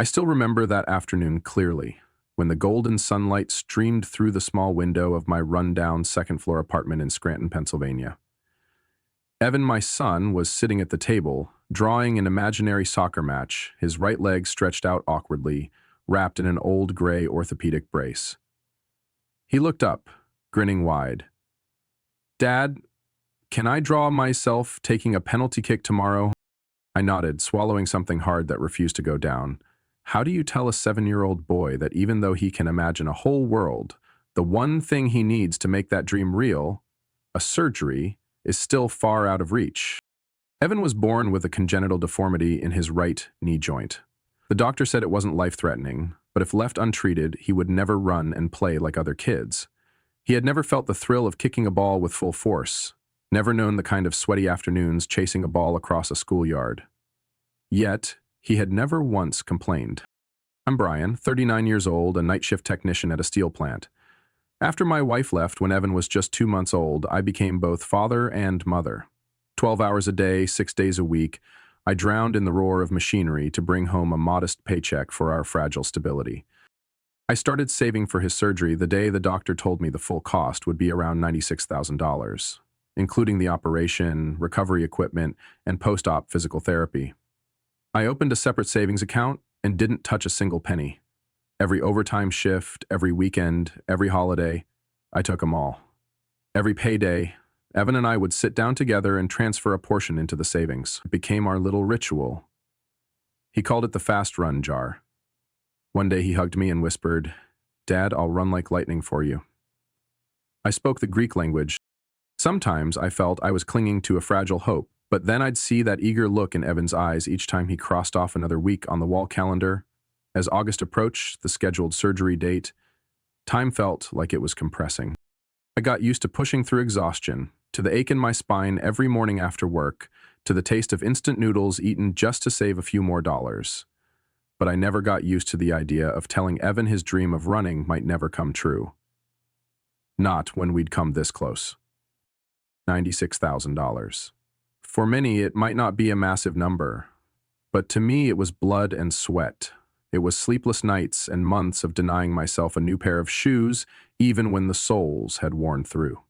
I still remember that afternoon clearly, when the golden sunlight streamed through the small window of my rundown second-floor apartment in Scranton, Pennsylvania. Evan, my son, was sitting at the table, drawing an imaginary soccer match, his right leg stretched out awkwardly, wrapped in an old gray orthopedic brace. He looked up, grinning wide. "Dad, can I draw myself taking a penalty kick tomorrow?" I nodded, swallowing something hard that refused to go down. How do you tell a 7-year-old boy that even though he can imagine a whole world, the one thing he needs to make that dream real, a surgery, is still far out of reach? Evan was born with a congenital deformity in his right knee joint. The doctor said it wasn't life-threatening, but if left untreated, he would never run and play like other kids. He had never felt the thrill of kicking a ball with full force, never known the kind of sweaty afternoons chasing a ball across a schoolyard. Yet, he had never once complained. I'm Brian, 39 years old, a night shift technician at a steel plant. After my wife left when Evan was just 2 months old, I became both father and mother. 12 hours a day, 6 days a week, I drowned in the roar of machinery to bring home a modest paycheck for our fragile stability. I started saving for his surgery the day the doctor told me the full cost would be around $96,000, including the operation, recovery equipment, and post-op physical therapy. I opened a separate savings account and didn't touch a single penny. Every overtime shift, every weekend, every holiday, I took them all. Every payday, Evan and I would sit down together and transfer a portion into the savings. It became our little ritual. He called it the fast run jar. One day he hugged me and whispered, "Dad, I'll run like lightning for you." I spoke the Greek language. Sometimes I felt I was clinging to a fragile hope, but then I'd see that eager look in Evan's eyes each time he crossed off another week on the wall calendar. As August approached the scheduled surgery date, time felt like it was compressing. I got used to pushing through exhaustion, to the ache in my spine every morning after work, to the taste of instant noodles eaten just to save a few more dollars. But I never got used to the idea of telling Evan his dream of running might never come true. Not when we'd come this close. $96,000. For many, it might not be a massive number, but to me it was blood and sweat. It was sleepless nights and months of denying myself a new pair of shoes, even when the soles had worn through.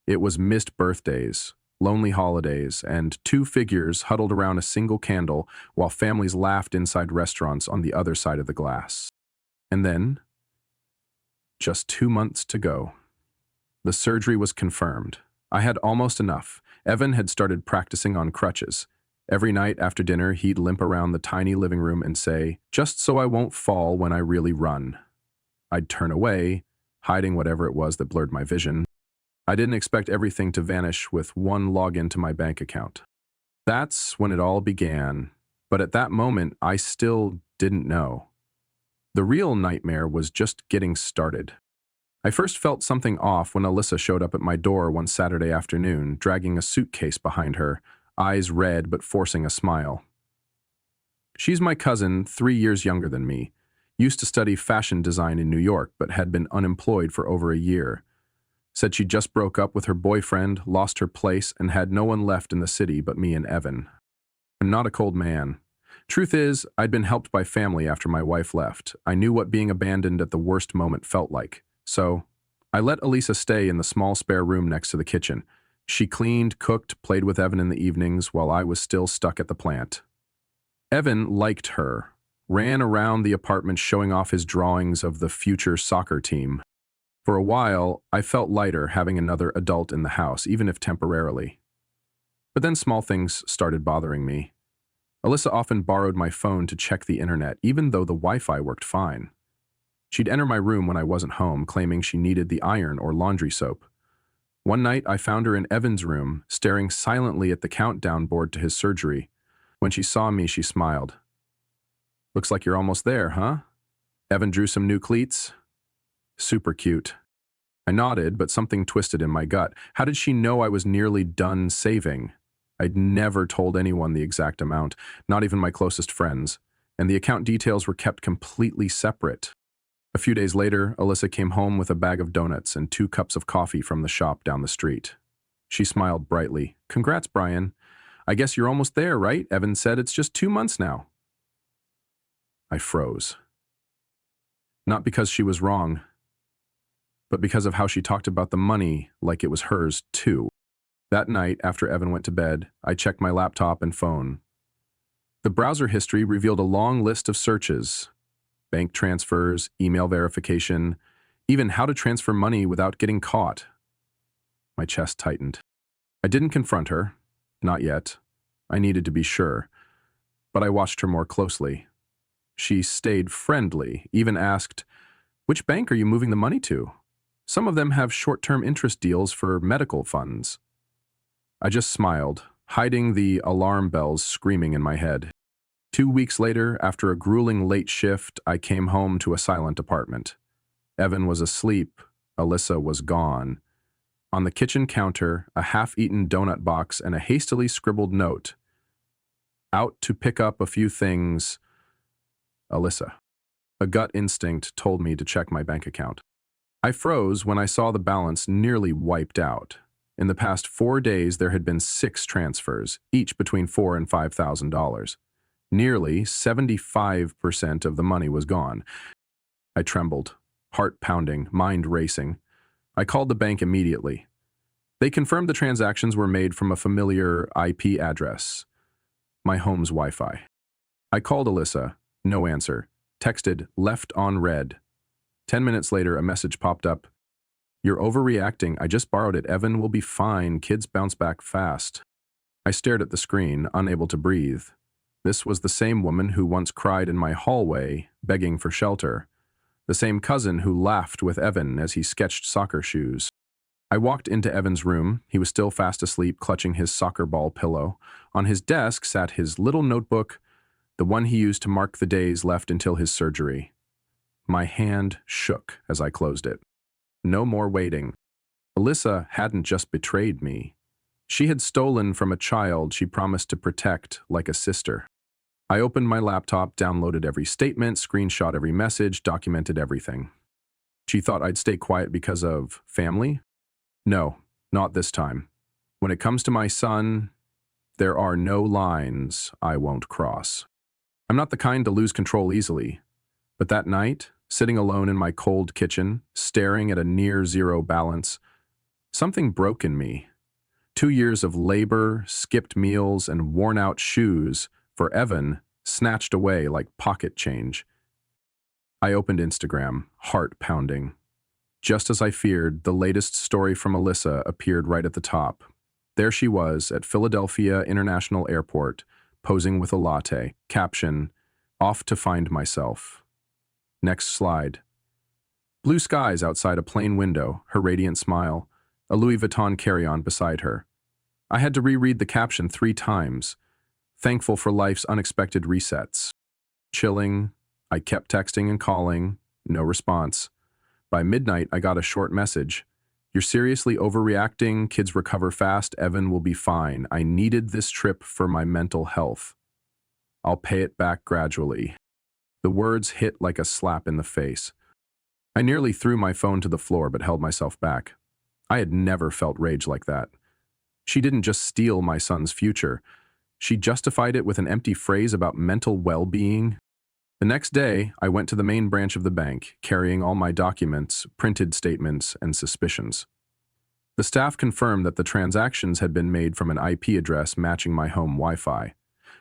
It was missed birthdays, lonely holidays, and two figures huddled around a single candle while families laughed inside restaurants on the other side of the glass. And then, just 2 months to go. The surgery was confirmed. I had almost enough. Evan had started practicing on crutches. Every night after dinner, he'd limp around the tiny living room and say, "Just so I won't fall when I really run." I'd turn away, hiding whatever it was that blurred my vision. I didn't expect everything to vanish with one login to my bank account. That's when it all began, but at that moment, I still didn't know. The real nightmare was just getting started. I first felt something off when Alyssa showed up at my door one Saturday afternoon, dragging a suitcase behind her, eyes red but forcing a smile. She's my cousin, 3 years younger than me, used to study fashion design in New York but had been unemployed for over a year. Said she just broke up with her boyfriend, lost her place, and had no one left in the city but me and Evan. I'm not a cold man. Truth is, I'd been helped by family after my wife left. I knew what being abandoned at the worst moment felt like. So, I let Elisa stay in the small spare room next to the kitchen. She cleaned, cooked, played with Evan in the evenings while I was still stuck at the plant. Evan liked her, ran around the apartment showing off his drawings of the future soccer team. For a while, I felt lighter having another adult in the house, even if temporarily. But then small things started bothering me. Alyssa often borrowed my phone to check the internet, even though the Wi-Fi worked fine. She'd enter my room when I wasn't home, claiming she needed the iron or laundry soap. One night, I found her in Evan's room, staring silently at the countdown board to his surgery. When she saw me, she smiled. "Looks like you're almost there, huh? Evan drew some new cleats?" Super cute. I nodded, but something twisted in my gut. How did she know I was nearly done saving? I'd never told anyone the exact amount, not even my closest friends, and the account details were kept completely separate. A few days later, Alyssa came home with a bag of donuts and 2 cups of coffee from the shop down the street. She smiled brightly. "Congrats, Brian. I guess you're almost there, right? Evan said it's just 2 months now." I froze. Not because she was wrong, but because of how she talked about the money like it was hers too. That night, after Evan went to bed, I checked my laptop and phone. The browser history revealed a long list of searches: bank transfers, email verification, even how to transfer money without getting caught. My chest tightened. I didn't confront her. Not yet. I needed to be sure. But I watched her more closely. She stayed friendly, even asked, "Which bank are you moving the money to? Some of them have short-term interest deals for medical funds." I just smiled, hiding the alarm bells screaming in my head. 2 weeks later, after a grueling late shift, I came home to a silent apartment. Evan was asleep. Alyssa was gone. On the kitchen counter, a half-eaten donut box and a hastily scribbled note. "Out to pick up a few things. Alyssa." A gut instinct told me to check my bank account. I froze when I saw the balance nearly wiped out. In the past 4 days, there had been 6 transfers, each between $4,000 and $5,000. Nearly 75% of the money was gone. I trembled, heart pounding, mind racing. I called the bank immediately. They confirmed the transactions were made from a familiar IP address, my home's Wi-Fi. I called Alyssa, no answer. Texted, left on red. 10 minutes later, a message popped up. "You're overreacting. I just borrowed it. Evan will be fine. Kids bounce back fast." I stared at the screen, unable to breathe. This was the same woman who once cried in my hallway, begging for shelter. The same cousin who laughed with Evan as he sketched soccer shoes. I walked into Evan's room. He was still fast asleep, clutching his soccer ball pillow. On his desk sat his little notebook, the one he used to mark the days left until his surgery. My hand shook as I closed it. No more waiting. Alyssa hadn't just betrayed me. She had stolen from a child she promised to protect like a sister. I opened my laptop, downloaded every statement, screenshot every message, documented everything. She thought I'd stay quiet because of family? No, not this time. When it comes to my son, there are no lines I won't cross. I'm not the kind to lose control easily. But that night, sitting alone in my cold kitchen, staring at a near-zero balance, something broke in me. 2 years of labor, skipped meals, and worn-out shoes for Evan snatched away like pocket change. I opened Instagram, heart pounding. Just as I feared, the latest story from Alyssa appeared right at the top. There she was at Philadelphia International Airport, posing with a latte. Caption, "Off to find myself." Next slide. Blue skies outside a plane window, her radiant smile, a Louis Vuitton carry-on beside her. I had to reread the caption 3 times, thankful for life's unexpected resets. Chilling, I kept texting and calling, no response. By midnight, I got a short message. "You're seriously overreacting. Kids recover fast. Evan will be fine. I needed this trip for my mental health. I'll pay it back gradually." The words hit like a slap in the face. I nearly threw my phone to the floor but held myself back. I had never felt rage like that. She didn't just steal my son's future. She justified it with an empty phrase about mental well-being. The next day, I went to the main branch of the bank, carrying all my documents, printed statements, and suspicions. The staff confirmed that the transactions had been made from an IP address matching my home Wi-Fi.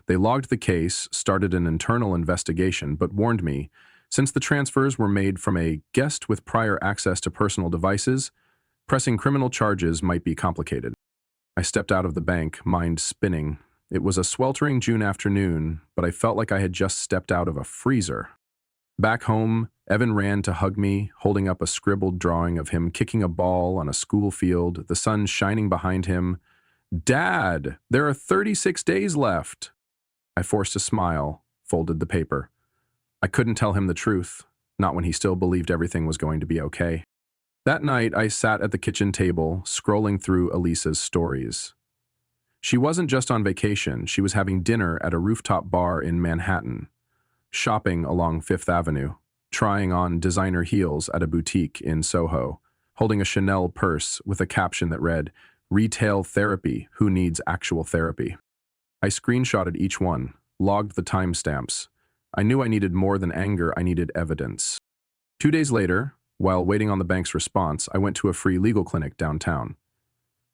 They logged the case, started an internal investigation, but warned me, since the transfers were made from a guest with prior access to personal devices, pressing criminal charges might be complicated. I stepped out of the bank, mind spinning. It was a sweltering June afternoon, but I felt like I had just stepped out of a freezer. Back home, Evan ran to hug me, holding up a scribbled drawing of him kicking a ball on a school field, the sun shining behind him. "Dad, there are 36 days left." I forced a smile, folded the paper. I couldn't tell him the truth, not when he still believed everything was going to be okay. That night, I sat at the kitchen table, scrolling through Elisa's stories. She wasn't just on vacation, she was having dinner at a rooftop bar in Manhattan, shopping along Fifth Avenue, trying on designer heels at a boutique in Soho, holding a Chanel purse with a caption that read, "Retail therapy, who needs actual therapy?" I screenshotted each one, logged the timestamps. I knew I needed more than anger, I needed evidence. 2 days later, while waiting on the bank's response, I went to a free legal clinic downtown.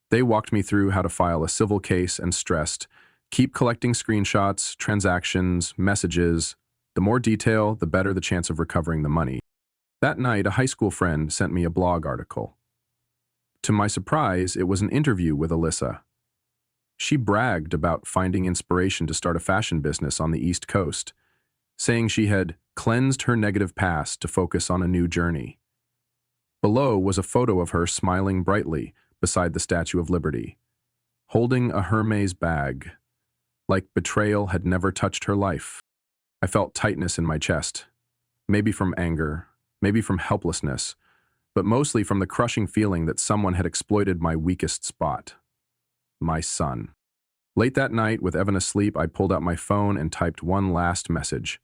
They walked me through how to file a civil case and stressed, keep collecting screenshots, transactions, messages. The more detail, the better the chance of recovering the money. That night, a high school friend sent me a blog article. To my surprise, it was an interview with Alyssa. She bragged about finding inspiration to start a fashion business on the East Coast, saying she had cleansed her negative past to focus on a new journey. Below was a photo of her smiling brightly beside the Statue of Liberty, holding a Hermes bag, like betrayal had never touched her life. I felt tightness in my chest, maybe from anger, maybe from helplessness, but mostly from the crushing feeling that someone had exploited my weakest spot, my son. Late that night, with Evan asleep, I pulled out my phone and typed one last message.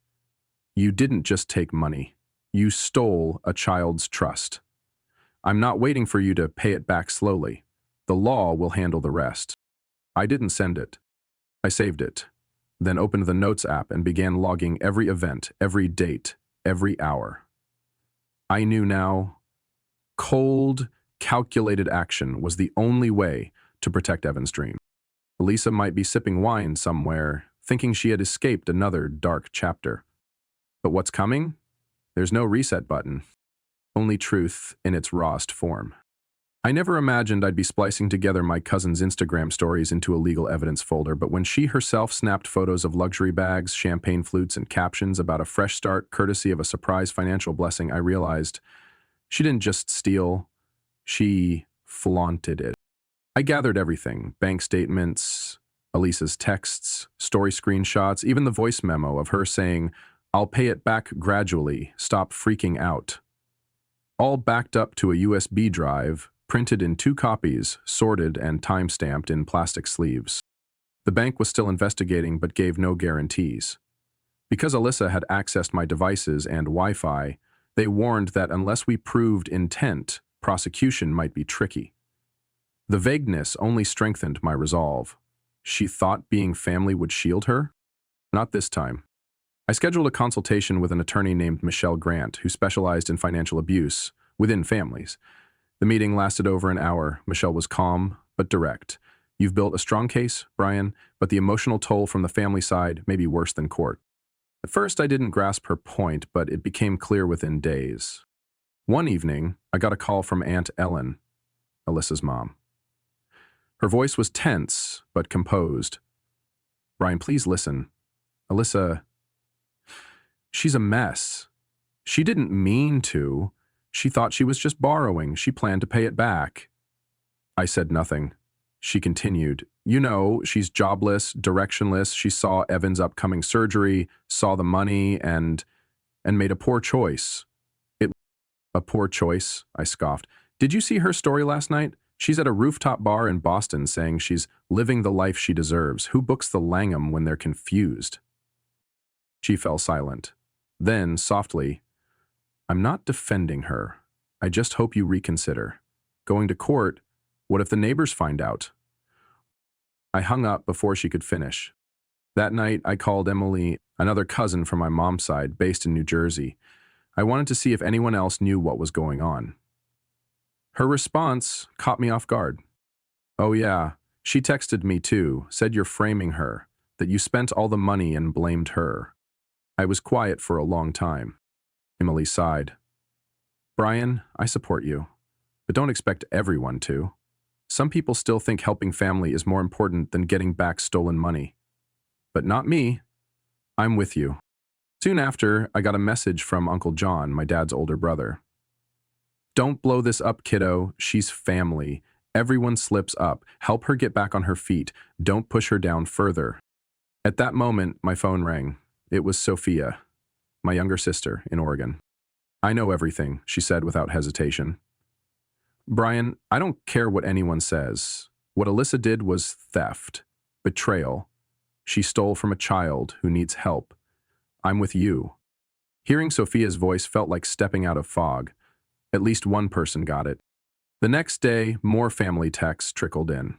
You didn't just take money. You stole a child's trust. I'm not waiting for you to pay it back slowly. The law will handle the rest. I didn't send it. I saved it, then opened the Notes app and began logging every event, every date, every hour. I knew now, cold, calculated action was the only way to protect Evan's dream. Elisa might be sipping wine somewhere, thinking she had escaped another dark chapter. But what's coming? There's no reset button, only truth in its rawest form. I never imagined I'd be splicing together my cousin's Instagram stories into a legal evidence folder, but when she herself snapped photos of luxury bags, champagne flutes, and captions about a fresh start courtesy of a surprise financial blessing, I realized she didn't just steal, she flaunted it. I gathered everything, bank statements, Elisa's texts, story screenshots, even the voice memo of her saying, "I'll pay it back gradually, stop freaking out." All backed up to a USB drive, printed in 2 copies, sorted and time-stamped in plastic sleeves. The bank was still investigating but gave no guarantees. Because Alyssa had accessed my devices and Wi-Fi, they warned that unless we proved intent, prosecution might be tricky. The vagueness only strengthened my resolve. She thought being family would shield her? Not this time. I scheduled a consultation with an attorney named Michelle Grant, who specialized in financial abuse within families. The meeting lasted over an hour. Michelle was calm, but direct. You've built a strong case, Brian, but the emotional toll from the family side may be worse than court. At first, I didn't grasp her point, but it became clear within days. One evening, I got a call from Aunt Ellen, Alyssa's mom. Her voice was tense, but composed. Brian, please listen. Alyssa, she's a mess. She didn't mean to. She thought she was just borrowing. She planned to pay it back. I said nothing. She continued, you know, she's jobless, directionless. She saw Evan's upcoming surgery, saw the money, and made a poor choice. A poor choice, I scoffed. Did you see her story last night? She's at a rooftop bar in Boston saying she's living the life she deserves. Who books the Langham when they're confused? She fell silent. Then, softly, I'm not defending her. I just hope you reconsider. Going to court, what if the neighbors find out? I hung up before she could finish. That night, I called Emily, another cousin from my mom's side, based in New Jersey. I wanted to see if anyone else knew what was going on. Her response caught me off guard. Oh yeah, she texted me too, said you're framing her, that you spent all the money and blamed her. I was quiet for a long time. Emily sighed. Brian, I support you, but don't expect everyone to. Some people still think helping family is more important than getting back stolen money. But not me. I'm with you. Soon after, I got a message from Uncle John, my dad's older brother. Don't blow this up, kiddo. She's family. Everyone slips up. Help her get back on her feet. Don't push her down further. At that moment, my phone rang. It was Sophia, my younger sister in Oregon. I know everything, she said without hesitation. Brian, I don't care what anyone says. What Alyssa did was theft, betrayal. She stole from a child who needs help. I'm with you. Hearing Sophia's voice felt like stepping out of fog. At least one person got it. The next day, more family texts trickled in.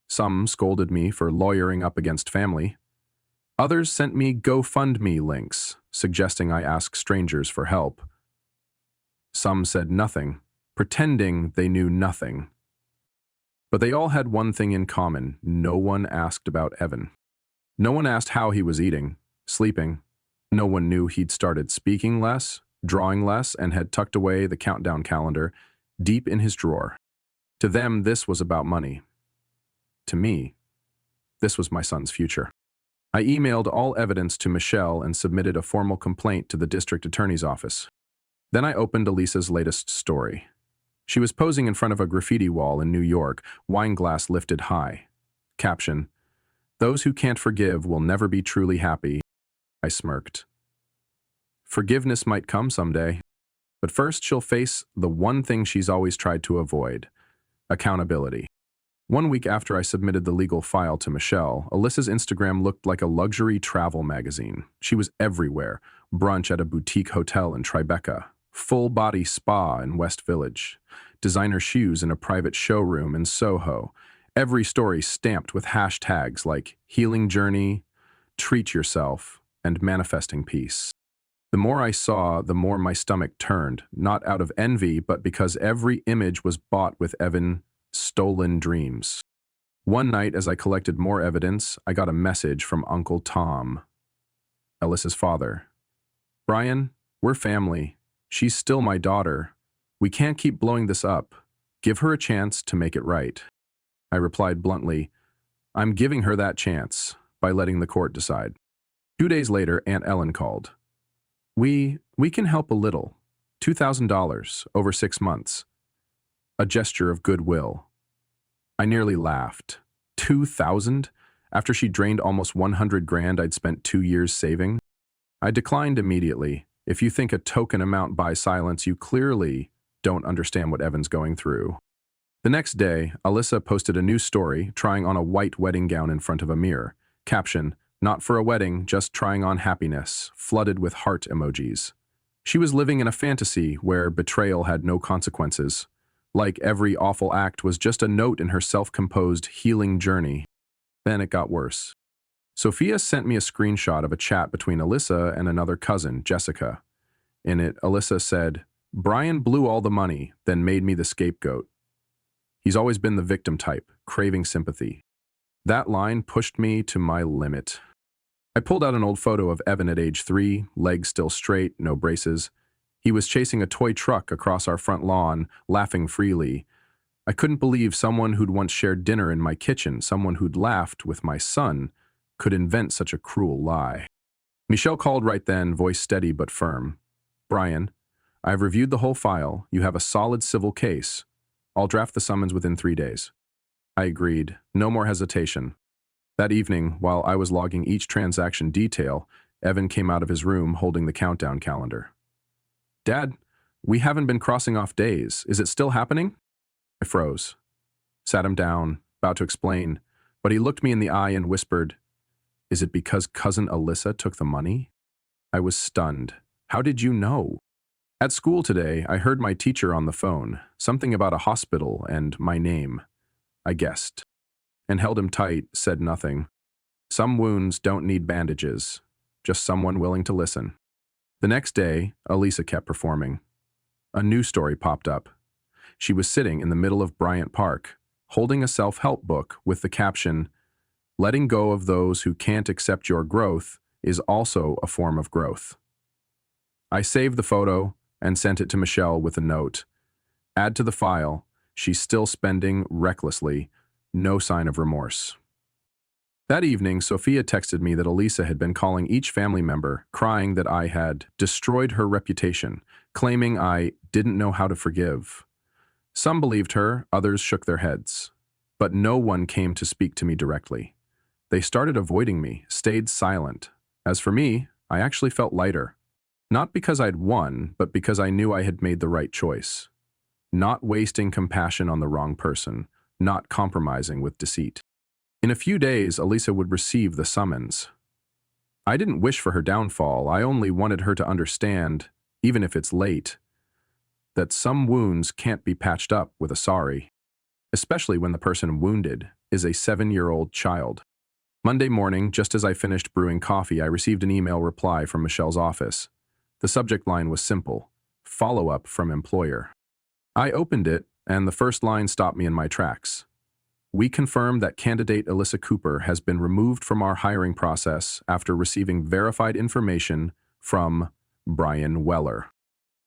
Some scolded me for lawyering up against family. Others sent me GoFundMe links, suggesting I ask strangers for help. Some said nothing, pretending they knew nothing. But they all had one thing in common: no one asked about Evan. No one asked how he was eating, sleeping. No one knew he'd started speaking less, drawing less, and had tucked away the countdown calendar deep in his drawer. To them, this was about money. To me, this was my son's future. I emailed all evidence to Michelle and submitted a formal complaint to the district attorney's office. Then I opened Elisa's latest story. She was posing in front of a graffiti wall in New York, wine glass lifted high. Caption: "Those who can't forgive will never be truly happy." I smirked. Forgiveness might come someday, but first she'll face the one thing she's always tried to avoid: accountability. 1 week after I submitted the legal file to Michelle, Alyssa's Instagram looked like a luxury travel magazine. She was everywhere: brunch at a boutique hotel in Tribeca, full-body spa in West Village, designer shoes in a private showroom in Soho. Every story stamped with hashtags like healing journey, treat yourself, and manifesting peace. The more I saw, the more my stomach turned, not out of envy, but because every image was bought with Evan's stolen dreams. One night, as I collected more evidence, I got a message from Uncle Tom, Alyssa's father. "Brian, we're family. She's still my daughter. We can't keep blowing this up. Give her a chance to make it right." I replied bluntly, "I'm giving her that chance by letting the court decide." 2 days later, Aunt Ellen called. We can help a little. $2,000 over 6 months. A gesture of goodwill. I nearly laughed. 2,000? After she drained almost 100 grand I'd spent 2 years saving? I declined immediately. If you think a token amount buys silence, you clearly don't understand what Evan's going through. The next day, Alyssa posted a new story trying on a white wedding gown in front of a mirror. Caption: "Not for a wedding, just trying on happiness," flooded with heart emojis. She was living in a fantasy where betrayal had no consequences. Like every awful act was just a note in her self-composed healing journey. Then it got worse. Sophia sent me a screenshot of a chat between Alyssa and another cousin, Jessica. In it, Alyssa said, "Brian blew all the money, then made me the scapegoat. He's always been the victim type, craving sympathy." That line pushed me to my limit. I pulled out an old photo of Evan at age 3, legs still straight, no braces. He was chasing a toy truck across our front lawn, laughing freely. I couldn't believe someone who'd once shared dinner in my kitchen, someone who'd laughed with my son, could invent such a cruel lie. Michelle called right then, voice steady but firm. "Brian, I've reviewed the whole file. You have a solid civil case. I'll draft the summons within 3 days. I agreed. No more hesitation. That evening, while I was logging each transaction detail, Evan came out of his room holding the countdown calendar. "Dad, we haven't been crossing off days. Is it still happening?" I froze. Sat him down, about to explain, but he looked me in the eye and whispered, "Is it because cousin Alyssa took the money?" I was stunned. "How did you know?" "At school today, I heard my teacher on the phone, something about a hospital and my name. I guessed." And held him tight, said nothing. Some wounds don't need bandages, just someone willing to listen. The next day, Elisa kept performing. A new story popped up. She was sitting in the middle of Bryant Park, holding a self-help book with the caption, "Letting go of those who can't accept your growth is also a form of growth." I saved the photo and sent it to Michelle with a note. Add to the file, she's still spending recklessly, no sign of remorse. That evening, Sophia texted me that Elisa had been calling each family member, crying that I had destroyed her reputation, claiming I didn't know how to forgive. Some believed her, others shook their heads. But no one came to speak to me directly. They started avoiding me, stayed silent. As for me, I actually felt lighter. Not because I'd won, but because I knew I had made the right choice. Not wasting compassion on the wrong person, not compromising with deceit. In a few days, Elisa would receive the summons. I didn't wish for her downfall. I only wanted her to understand, even if it's late, that some wounds can't be patched up with a sorry, especially when the person wounded is a 7-year-old child. Monday morning, just as I finished brewing coffee, I received an email reply from Michelle's office. The subject line was simple: follow-up from employer. I opened it, and the first line stopped me in my tracks. We confirm that candidate Alyssa Cooper has been removed from our hiring process after receiving verified information from Brian Weller.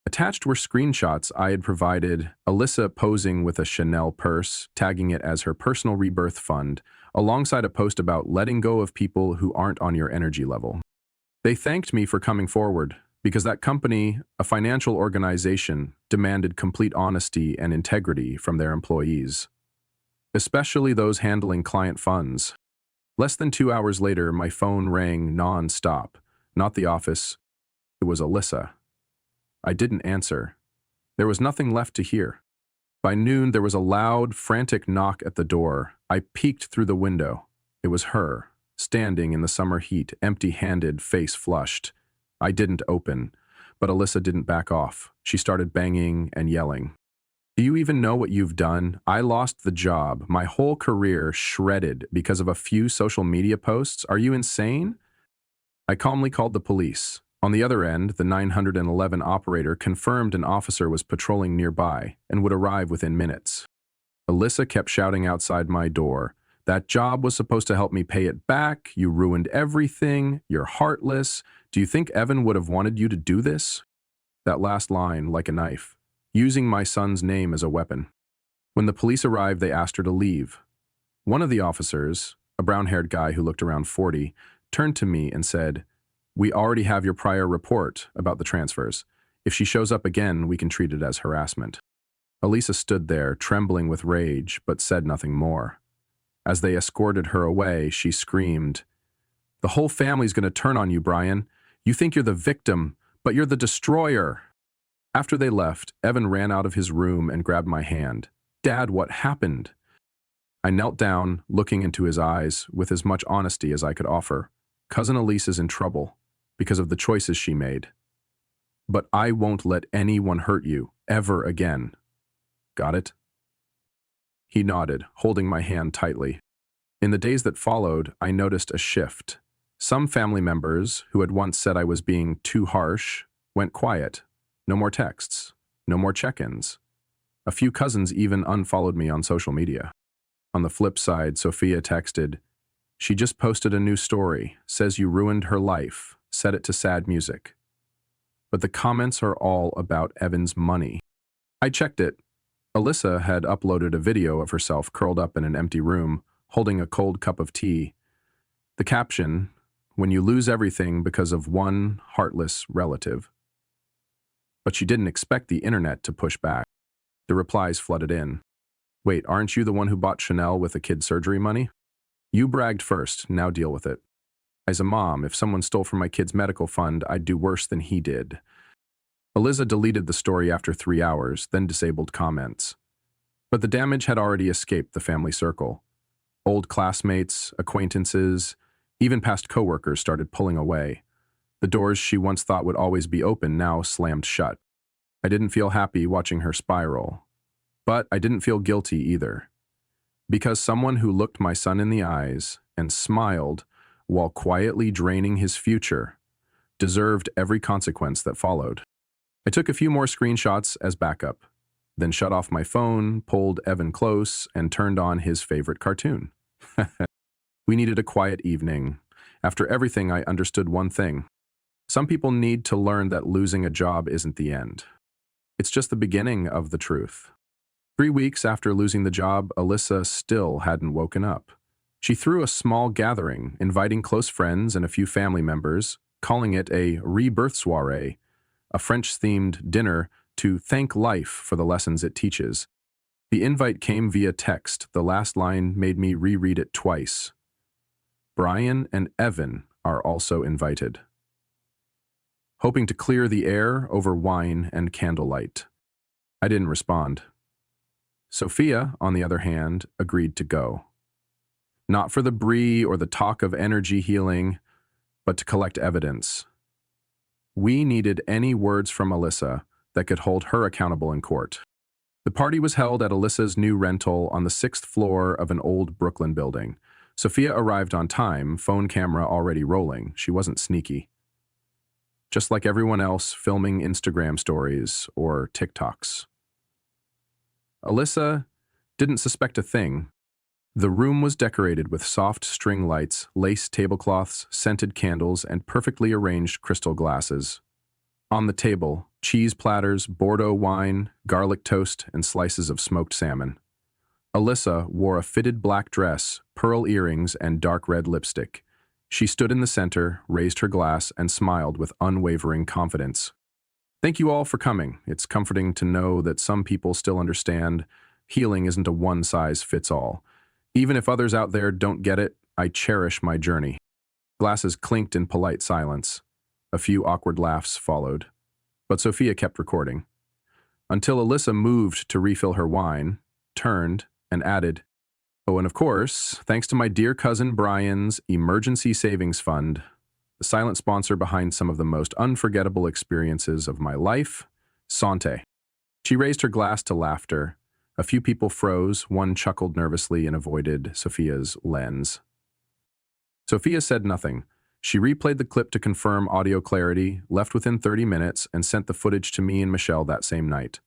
Attached were screenshots I had provided, Alyssa posing with a Chanel purse, tagging it as her personal rebirth fund, alongside a post about letting go of people who aren't on your energy level. They thanked me for coming forward, because that company, a financial organization, demanded complete honesty and integrity from their employees, especially those handling client funds. Less than 2 hours later, my phone rang non-stop. Not the office, it was Alyssa. I didn't answer. There was nothing left to hear. By noon, there was a loud, frantic knock at the door. I peeked through the window. It was her, standing in the summer heat, empty-handed, face flushed. I didn't open, but Alyssa didn't back off. She started banging and yelling. Do you even know what you've done? I lost the job, my whole career shredded because of a few social media posts. Are you insane? I calmly called the police. On the other end, the 911 operator confirmed an officer was patrolling nearby and would arrive within minutes. Alyssa kept shouting outside my door, "That job was supposed to help me pay it back. You ruined everything. You're heartless. Do you think Evan would have wanted you to do this?" That last line, like a knife, using my son's name as a weapon. When the police arrived, they asked her to leave. One of the officers, a brown-haired guy who looked around 40, turned to me and said, "We already have your prior report about the transfers. If she shows up again, we can treat it as harassment." Elisa stood there, trembling with rage, but said nothing more. As they escorted her away, she screamed, "The whole family's going to turn on you, Brian. You think you're the victim, but you're the destroyer." After they left, Evan ran out of his room and grabbed my hand. "Dad, what happened?" I knelt down, looking into his eyes with as much honesty as I could offer. "Cousin Elise is in trouble because of the choices she made. But I won't let anyone hurt you, ever again. Got it?" He nodded, holding my hand tightly. In the days that followed, I noticed a shift. Some family members, who had once said I was being too harsh, went quiet. No more texts, no more check-ins. A few cousins even unfollowed me on social media. On the flip side, Sophia texted, "She just posted a new story, says you ruined her life, set it to sad music." But the comments are all about Evan's money. I checked it. Alyssa had uploaded a video of herself curled up in an empty room, holding a cold cup of tea. The caption, "When you lose everything because of one heartless relative." But she didn't expect the internet to push back. The replies flooded in. "Wait, aren't you the one who bought Chanel with the kid's surgery money? You bragged first, now deal with it. As a mom, if someone stole from my kid's medical fund, I'd do worse than he did." Eliza deleted the story after 3 hours, then disabled comments. But the damage had already escaped the family circle. Old classmates, acquaintances, even past coworkers started pulling away. The doors she once thought would always be open now slammed shut. I didn't feel happy watching her spiral. But I didn't feel guilty either. Because someone who looked my son in the eyes and smiled while quietly draining his future deserved every consequence that followed. I took a few more screenshots as backup, then shut off my phone, pulled Evan close, and turned on his favorite cartoon. We needed a quiet evening. After everything, I understood one thing. Some people need to learn that losing a job isn't the end. It's just the beginning of the truth. 3 weeks after losing the job, Alyssa still hadn't woken up. She threw a small gathering, inviting close friends and a few family members, calling it a rebirth soiree, a French-themed dinner to thank life for the lessons it teaches. The invite came via text. The last line made me reread it twice. "Brian and Evan are also invited." Hoping to clear the air over wine and candlelight. I didn't respond. Sophia, on the other hand, agreed to go. Not for the brie or the talk of energy healing, but to collect evidence. We needed any words from Alyssa that could hold her accountable in court. The party was held at Alyssa's new rental on the 6th floor of an old Brooklyn building. Sophia arrived on time, phone camera already rolling. She wasn't sneaky. Just like everyone else filming Instagram stories or TikToks. Alyssa didn't suspect a thing. The room was decorated with soft string lights, lace tablecloths, scented candles, and perfectly arranged crystal glasses. On the table, cheese platters, Bordeaux wine, garlic toast, and slices of smoked salmon. Alyssa wore a fitted black dress, pearl earrings, and dark red lipstick. She stood in the center, raised her glass, and smiled with unwavering confidence. Thank you all for coming. It's comforting to know that some people still understand healing isn't a one-size-fits-all. Even if others out there don't get it, I cherish my journey. Glasses clinked in polite silence. A few awkward laughs followed. But Sophia kept recording. Until Alyssa moved to refill her wine, turned, and added, "Oh, and of course, thanks to my dear cousin Brian's emergency savings fund, the silent sponsor behind some of the most unforgettable experiences of my life, Sante." She raised her glass to laughter. A few people froze, one chuckled nervously and avoided Sophia's lens. Sophia said nothing. She replayed the clip to confirm audio clarity, left within 30 minutes, and sent the footage to me and Michelle that same night.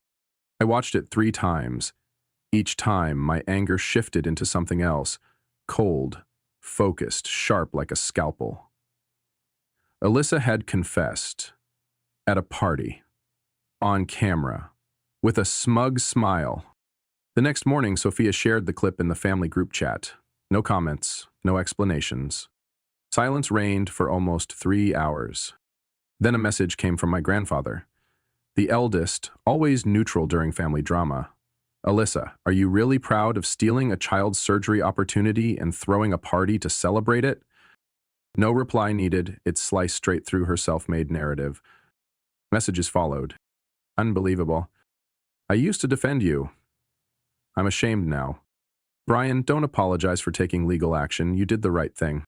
I watched it 3 times. Each time, my anger shifted into something else, cold, focused, sharp like a scalpel. Alyssa had confessed. At a party. On camera. With a smug smile. The next morning, Sophia shared the clip in the family group chat. No comments, no explanations. Silence reigned for almost 3 hours. Then a message came from my grandfather. The eldest, always neutral during family drama. "Alyssa, are you really proud of stealing a child's surgery opportunity and throwing a party to celebrate it?" No reply needed. It sliced straight through her self-made narrative. Messages followed. "Unbelievable. I used to defend you. I'm ashamed now. Brian, don't apologize for taking legal action. You did the right thing."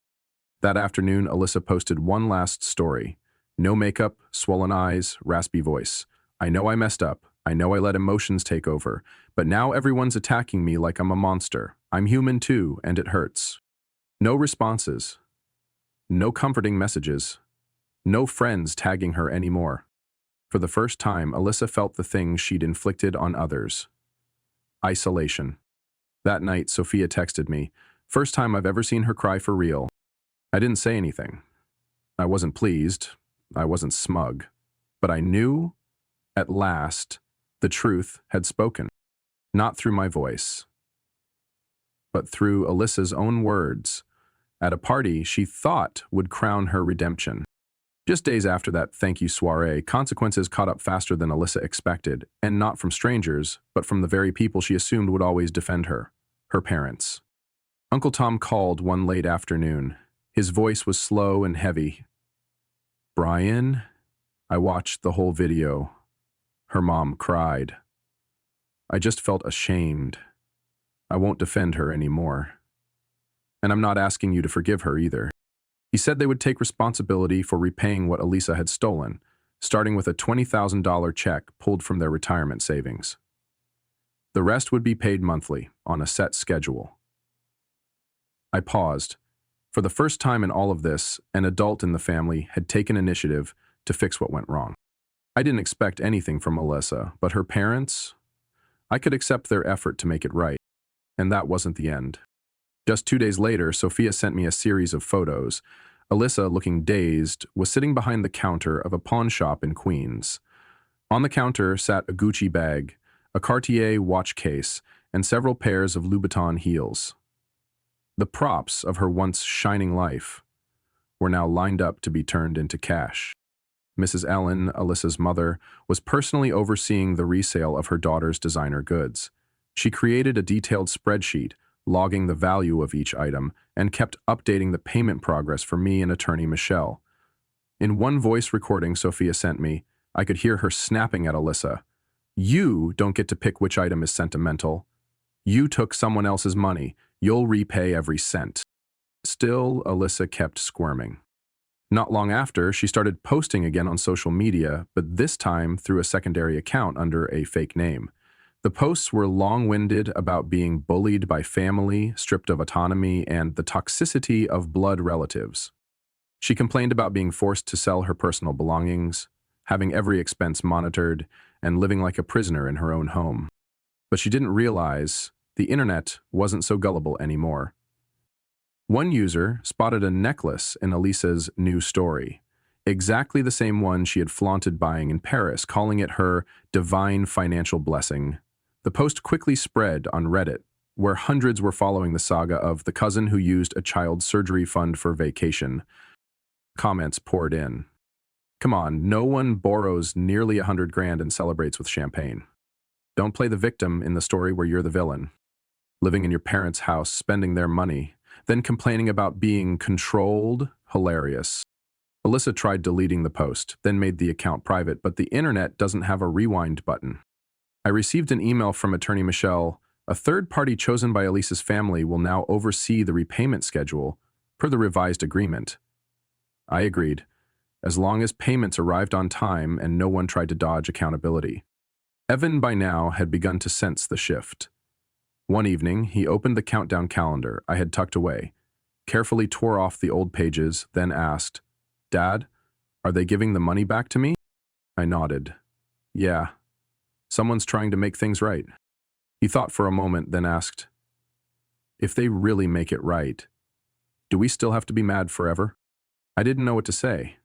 That afternoon, Alyssa posted one last story. No makeup, swollen eyes, raspy voice. "I know I messed up. I know I let emotions take over. But now everyone's attacking me like I'm a monster. I'm human too, and it hurts." No responses. No comforting messages. No friends tagging her anymore. For the first time, Alyssa felt the things she'd inflicted on others. Isolation. That night, Sophia texted me. First time I've ever seen her cry for real. I didn't say anything. I wasn't pleased. I wasn't smug. But I knew, at last, the truth had spoken. Not through my voice, but through Alyssa's own words, at a party she thought would crown her redemption. Just days after that thank you soiree, consequences caught up faster than Alyssa expected, and not from strangers, but from the very people she assumed would always defend her, her parents. Uncle Tom called one late afternoon. His voice was slow and heavy. "Brian?" I watched the whole video. Her mom cried. I just felt ashamed. I won't defend her anymore. And I'm not asking you to forgive her either. He said they would take responsibility for repaying what Alyssa had stolen, starting with a $20,000 check pulled from their retirement savings. The rest would be paid monthly, on a set schedule. I paused. For the first time in all of this, an adult in the family had taken initiative to fix what went wrong. I didn't expect anything from Alyssa, but her parents? I could accept their effort to make it right. And that wasn't the end. Just 2 days later, Sophia sent me a series of photos. Alyssa, looking dazed, was sitting behind the counter of a pawn shop in Queens. On the counter sat a Gucci bag, a Cartier watch case, and several pairs of Louboutin heels. The props of her once shining life were now lined up to be turned into cash. Mrs. Ellen, Alyssa's mother, was personally overseeing the resale of her daughter's designer goods. She created a detailed spreadsheet, logging the value of each item, and kept updating the payment progress for me and attorney Michelle. In one voice recording Sophia sent me, I could hear her snapping at Alyssa. "You don't get to pick which item is sentimental. You took someone else's money. You'll repay every cent." Still, Alyssa kept squirming. Not long after, she started posting again on social media, but this time through a secondary account under a fake name. The posts were long-winded about being bullied by family, stripped of autonomy, and the toxicity of blood relatives. She complained about being forced to sell her personal belongings, having every expense monitored, and living like a prisoner in her own home. But she didn't realize the internet wasn't so gullible anymore. One user spotted a necklace in Elisa's new story, exactly the same one she had flaunted buying in Paris, calling it her divine financial blessing. The post quickly spread on Reddit, where hundreds were following the saga of the cousin who used a child surgery fund for vacation. Comments poured in. Come on, no one borrows nearly 100 grand and celebrates with champagne. Don't play the victim in the story where you're the villain. Living in your parents' house, spending their money, then complaining about being controlled, hilarious. Alyssa tried deleting the post, then made the account private, but the internet doesn't have a rewind button. I received an email from attorney Michelle. A third party chosen by Elisa's family will now oversee the repayment schedule per the revised agreement. I agreed, as long as payments arrived on time and no one tried to dodge accountability. Evan by now had begun to sense the shift. One evening, he opened the countdown calendar I had tucked away, carefully tore off the old pages, then asked, "Dad, are they giving the money back to me?" I nodded. "Yeah, someone's trying to make things right." He thought for a moment, then asked, "If they really make it right, do we still have to be mad forever?" I didn't know what to say.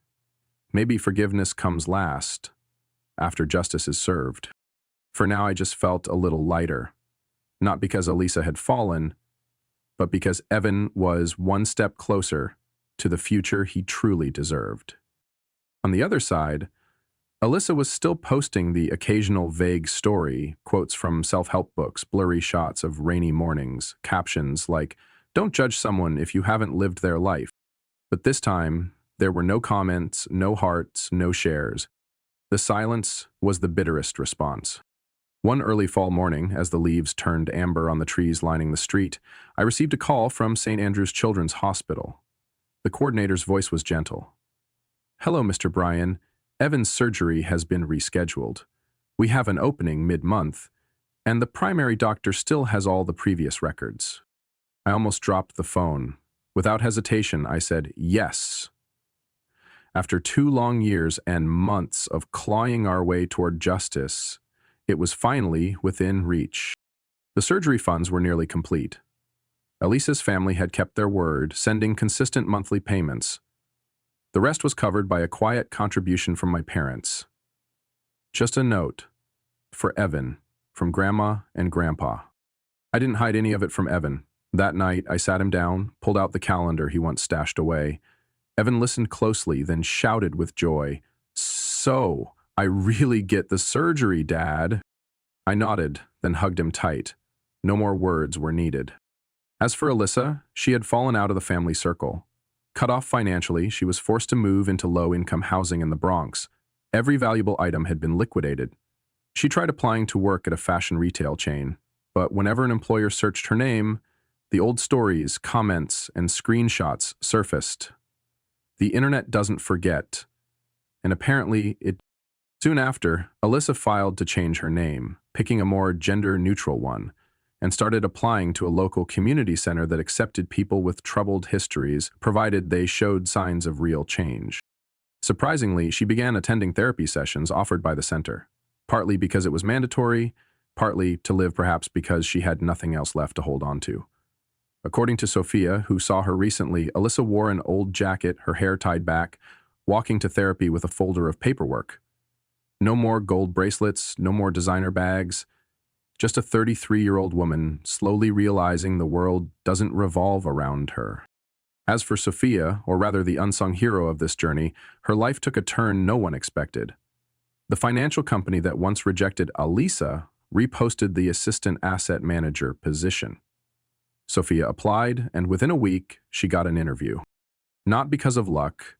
Maybe forgiveness comes last, after justice is served. For now, I just felt a little lighter. Not because Elisa had fallen, but because Evan was one step closer to the future he truly deserved. On the other side, Alyssa was still posting the occasional vague story, quotes from self-help books, blurry shots of rainy mornings, captions like, "Don't judge someone if you haven't lived their life." But this time, there were no comments, no hearts, no shares. The silence was the bitterest response. One early fall morning, as the leaves turned amber on the trees lining the street, I received a call from St. Andrew's Children's Hospital. The coordinator's voice was gentle. "Hello, Mr. Bryan. Evan's surgery has been rescheduled. We have an opening mid-month, and the primary doctor still has all the previous records." I almost dropped the phone. Without hesitation, I said, "Yes." After 2 long years and months of clawing our way toward justice, it was finally within reach. The surgery funds were nearly complete. Elisa's family had kept their word, sending consistent monthly payments. The rest was covered by a quiet contribution from my parents. Just a note for Evan, from Grandma and Grandpa. I didn't hide any of it from Evan. That night, I sat him down, pulled out the calendar he once stashed away. Evan listened closely, then shouted with joy, "So, I really get the surgery, Dad." I nodded, then hugged him tight. No more words were needed. As for Alyssa, she had fallen out of the family circle. Cut off financially, she was forced to move into low-income housing in the Bronx. Every valuable item had been liquidated. She tried applying to work at a fashion retail chain, but whenever an employer searched her name, the old stories, comments, and screenshots surfaced. The internet doesn't forget, and apparently it. Soon after, Alyssa filed to change her name, picking a more gender-neutral one, and started applying to a local community center that accepted people with troubled histories, provided they showed signs of real change. Surprisingly, she began attending therapy sessions offered by the center, partly because it was mandatory, partly to live perhaps because she had nothing else left to hold on to. According to Sophia, who saw her recently, Alyssa wore an old jacket, her hair tied back, walking to therapy with a folder of paperwork. No more gold bracelets, no more designer bags, just a 33-year-old woman slowly realizing the world doesn't revolve around her. As for Sophia, or rather the unsung hero of this journey, her life took a turn no one expected. The financial company that once rejected Alisa reposted the assistant asset manager position. Sophia applied, and within a week, she got an interview. Not because of luck,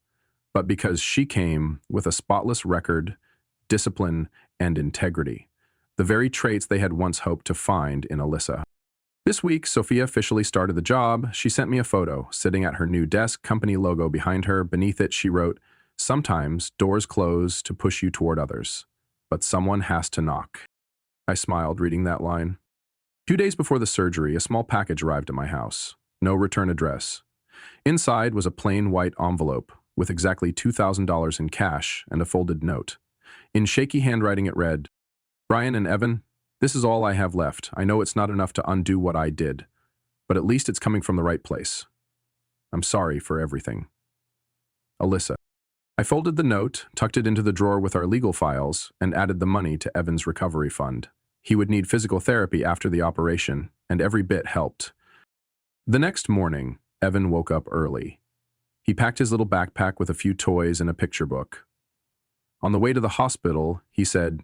but because she came with a spotless record, discipline, and integrity, the very traits they had once hoped to find in Alyssa. This week, Sophia officially started the job. She sent me a photo, sitting at her new desk, company logo behind her. Beneath it, she wrote, "Sometimes doors close to push you toward others, but someone has to knock." I smiled, reading that line. 2 days before the surgery, a small package arrived at my house. No return address. Inside was a plain white envelope with exactly $2,000 in cash and a folded note. In shaky handwriting it read, "Brian and Evan, this is all I have left. I know it's not enough to undo what I did, but at least it's coming from the right place. I'm sorry for everything. Alyssa." I folded the note, tucked it into the drawer with our legal files, and added the money to Evan's recovery fund. He would need physical therapy after the operation, and every bit helped. The next morning, Evan woke up early. He packed his little backpack with a few toys and a picture book. On the way to the hospital, he said,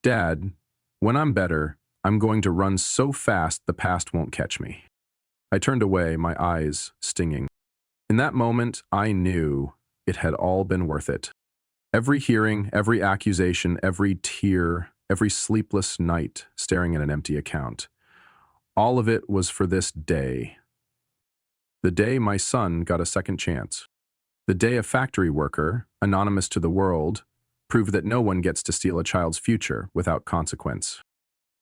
"Dad, when I'm better, I'm going to run so fast the past won't catch me." I turned away, my eyes stinging. In that moment, I knew it had all been worth it. Every hearing, every accusation, every tear, every sleepless night staring at an empty account. All of it was for this day. The day my son got a second chance. The day a factory worker, anonymous to the world, proved that no one gets to steal a child's future without consequence.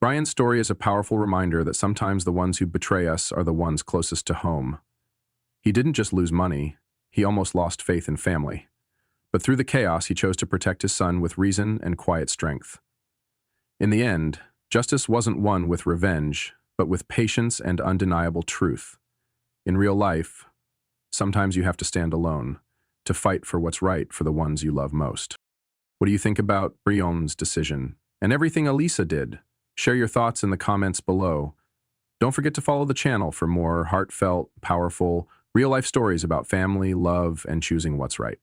Brian's story is a powerful reminder that sometimes the ones who betray us are the ones closest to home. He didn't just lose money, he almost lost faith in family. But through the chaos, he chose to protect his son with reason and quiet strength. In the end, justice wasn't won with revenge, but with patience and undeniable truth. In real life, sometimes you have to stand alone, to fight for what's right for the ones you love most. What do you think about Brian's decision and everything Elisa did? Share your thoughts in the comments below. Don't forget to follow the channel for more heartfelt, powerful, real-life stories about family, love, and choosing what's right.